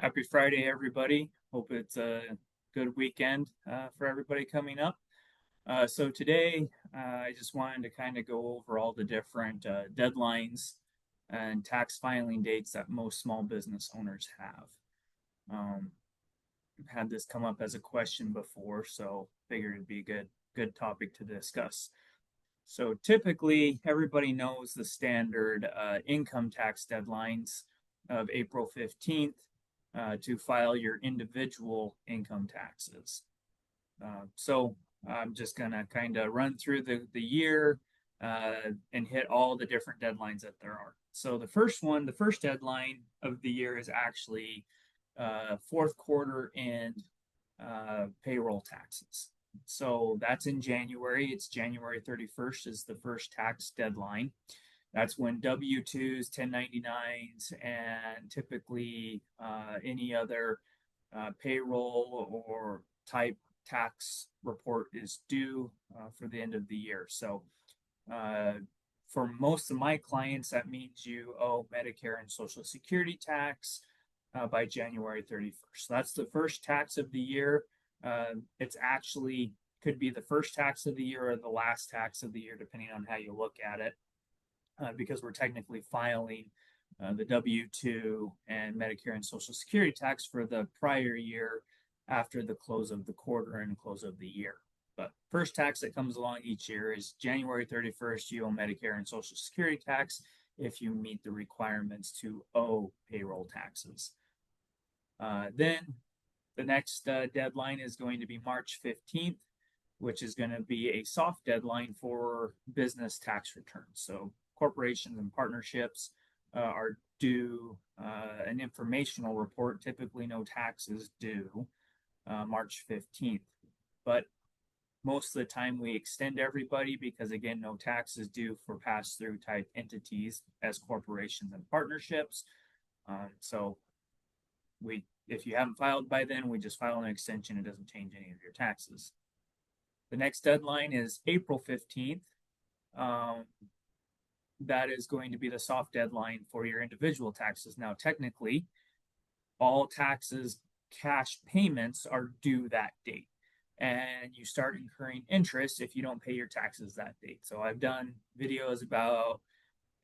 Happy Friday, everybody. Hope it's a good weekend for everybody coming up. So today, I just wanted to kind of go over all the different deadlines and tax filing dates that most small business owners have. I've had this come up as a question before, so figured it'd be a good topic to discuss. So typically, everybody knows the standard income tax deadlines of April 15th to file your individual income taxes. So I'm just going to kind of run through the year and hit all the different deadlines that there are. So the first deadline of the year is actually fourth quarter and payroll taxes. So that's in January. It's January 31st is the first tax deadline. That's when W-2s, 1099s, and typically any other payroll or type tax report is due for the end of the year. So for most of my clients, that means you owe Medicare and Social Security tax by January 31st. So that's the first tax of the year. It's actually could be the first tax of the year or the last tax of the year, depending on how you look at it, because we're technically filing the W-2 and Medicare and Social Security tax for the prior year after the close of the quarter and close of the year. But first tax that comes along each year is January 31st. You owe Medicare and Social Security tax if you meet the requirements to owe payroll taxes. Then the next deadline is going to be March 15th, which is going to be a soft deadline for business tax returns. So corporations and partnerships are due an informational report, typically no taxes due, March 15th. But most of the time we extend everybody because, again, no taxes due for pass-through type entities as corporations and partnerships. So if you haven't filed by then, we just file an extension. It doesn't change any of your taxes. The next deadline is April 15th. That is going to be the soft deadline for your individual taxes. Now, technically, all taxes, cash payments are due that date. And you start incurring interest if you don't pay your taxes that date. So I've done videos about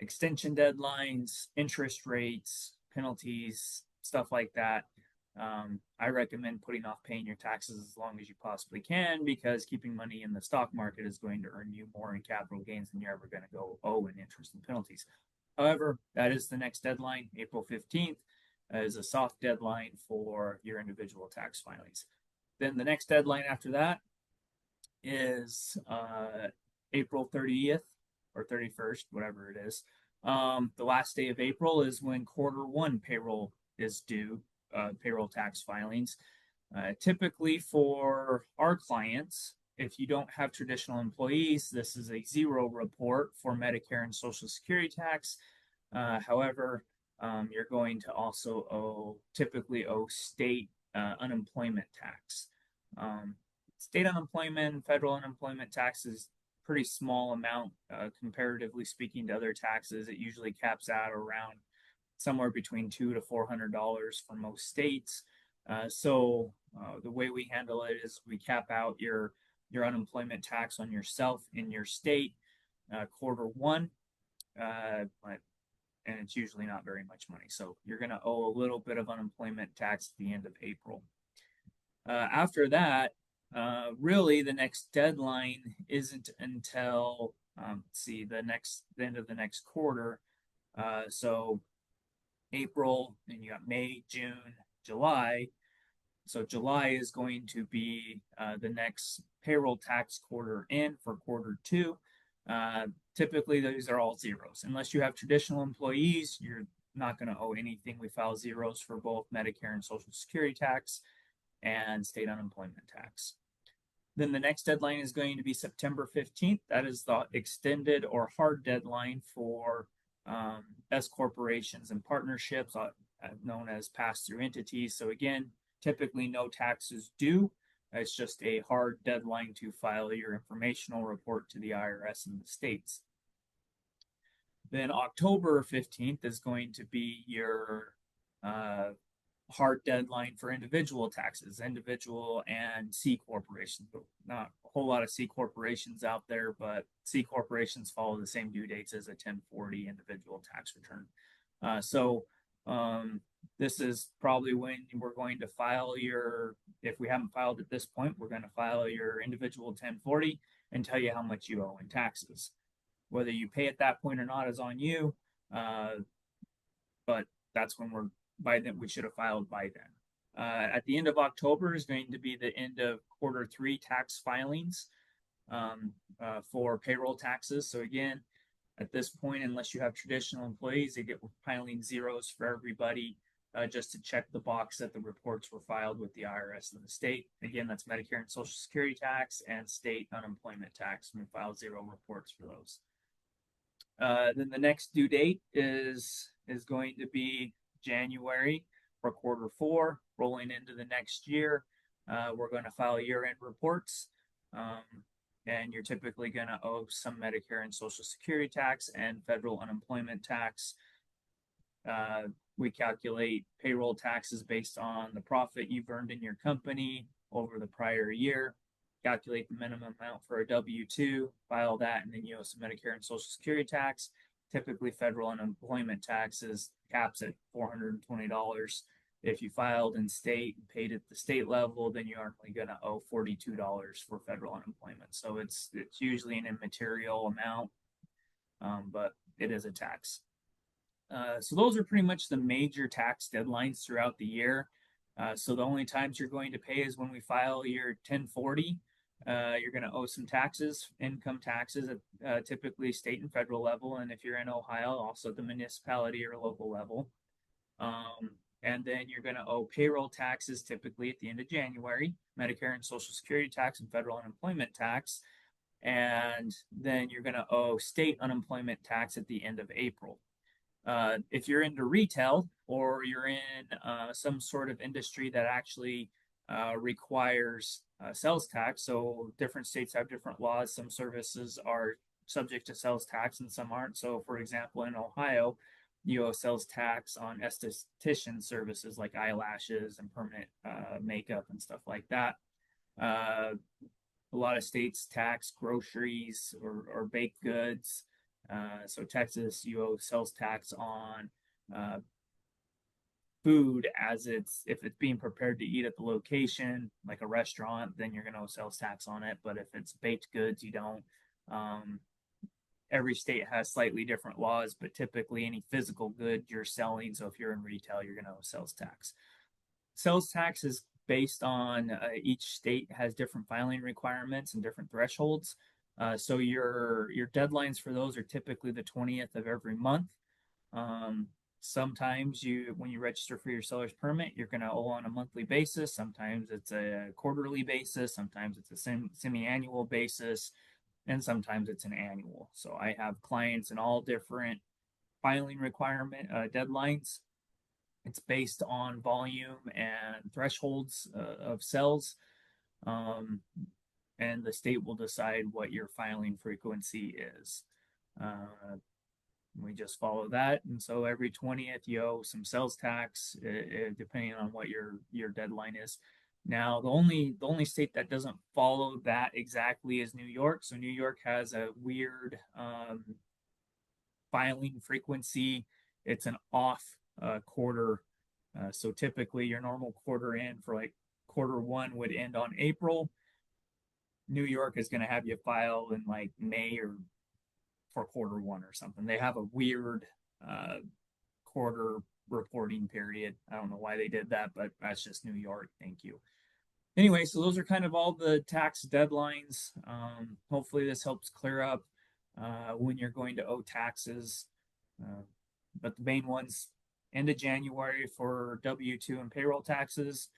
extension deadlines, interest rates, penalties, stuff like that. I recommend putting off paying your taxes as long as you possibly can, because keeping money in the stock market is going to earn you more in capital gains than you're ever going to go owe in interest and penalties. However, that is the next deadline. April 15th is a soft deadline for your individual tax filings. Then the next deadline after that is April 30th or 31st, whatever it is. The last day of April is when quarter one payroll is due. Payroll tax filings. Typically for our clients, if you don't have traditional employees, this is a zero report for Medicare and Social Security tax. However, you're going to also typically owe state unemployment tax. State unemployment, federal unemployment tax is pretty small amount comparatively speaking to other taxes. It usually caps out around somewhere between $200 to $400 for most states. So the way we handle it is we cap out your unemployment tax on yourself in your state quarter one, and it's usually not very much money. So you're going to owe a little bit of unemployment tax at the end of April. After that, really the next deadline isn't until the end of the next quarter. So April, and you got May, June, July. So July is going to be the next payroll tax quarter in for quarter two. Typically, those are all zeros. Unless you have traditional employees, you're not going to owe anything. We file zeros for both Medicare and Social Security tax and state unemployment tax. Then the next deadline is going to be September 15th. That is the extended or hard deadline for S corporations and partnerships, known as pass-through entities. So again, typically no taxes due. It's just a hard deadline to file your informational report to the IRS in the states. Then October 15th is going to be your hard deadline for individual taxes, individual and C corporations, but not a whole lot of C corporations out there, but C corporations follow the same due dates as a 1040 individual tax return. So this is probably when we're going to file your, if we haven't filed at this point, we're going to file your individual 1040 and tell you how much you owe in taxes. Whether you pay at that point or not is on you, but that's when by then we should have filed by then. At the end of October is going to be the end of Q3 tax filings for payroll taxes. So again, at this point, unless you have traditional employees, they get piling zeros for everybody just to check the box that the reports were filed with the IRS and the state. Again, that's Medicare and Social Security tax and state unemployment tax. We file 0 reports for those. Then the next due date is going to be January for Q4, rolling into the next year. We're going to file year-end reports, and you're typically going to owe some Medicare and Social Security tax and federal unemployment tax. We calculate payroll taxes based on the profit you've earned in your company over the prior year. Calculate the minimum amount for a W-2, file that, and then you owe some Medicare and Social Security tax. Typically, federal unemployment taxes caps at $420. If you filed in state and paid at the state level, then you're only going to owe $42 for federal unemployment. So it's usually an immaterial amount, but it is a tax. So those are pretty much the major tax deadlines throughout the year. So the only times you're going to pay is when we file your 1040. You're going to owe some taxes, income taxes at typically state and federal level. And if you're in Ohio, also the municipality or local level. And then you're going to owe payroll taxes typically at the end of January, Medicare and Social Security tax and federal unemployment tax. And then you're going to owe state unemployment tax at the end of April. If you're into retail or you're in some sort of industry that actually requires sales tax, so different states have different laws. Some services are subject to sales tax and some aren't. So, for example, in Ohio, you owe sales tax on esthetician services like eyelashes and permanent makeup and stuff like that. A lot of states tax groceries or baked goods. So Texas, you owe sales tax on food if it's being prepared to eat at the location, like a restaurant, then you're going to owe sales tax on it. But if it's baked goods, you don't. Every state has slightly different laws, but typically any physical good you're selling. So if you're in retail, you're going to owe sales tax. Sales tax is based on each state has different filing requirements and different thresholds. So your deadlines for those are typically the 20th of every month. Sometimes when you register for your seller's permit, you're going to owe on a monthly basis. Sometimes it's a quarterly basis. Sometimes it's a semi-annual basis. And sometimes it's an annual. So I have clients in all different filing requirement deadlines. It's based on volume and thresholds of sales. And the state will decide what your filing frequency is. We just follow that. And so every 20th, you owe some sales tax, depending on what your deadline is. Now, the only state that doesn't follow that exactly is New York. So New York has a weird filing frequency. It's an off quarter. So typically your normal quarter end for like Q1 would end on April. New York is going to have you file in like May or for Q1 or something. They have a weird quarter reporting period. I don't know why they did that, but that's just New York. Thank you. Anyway, so those are kind of all the tax deadlines. Hopefully this helps clear up when you're going to owe taxes. But the main ones, end of January for W-2 and payroll taxes.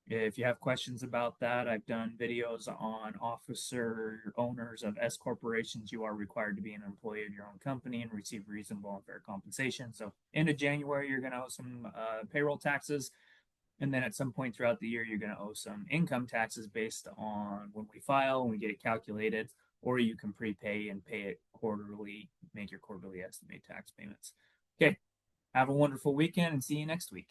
If you have questions about that, I've done videos on officer owners of S corporations. You are required to be an employee of your own company and receive reasonable and fair compensation. So end of January, you're going to owe some payroll taxes. And then at some point throughout the year, you're going to owe some income taxes based on when we file and we get it calculated, or you can prepay and pay it quarterly, make your quarterly estimated tax payments. Okay, have a wonderful weekend and see you next week.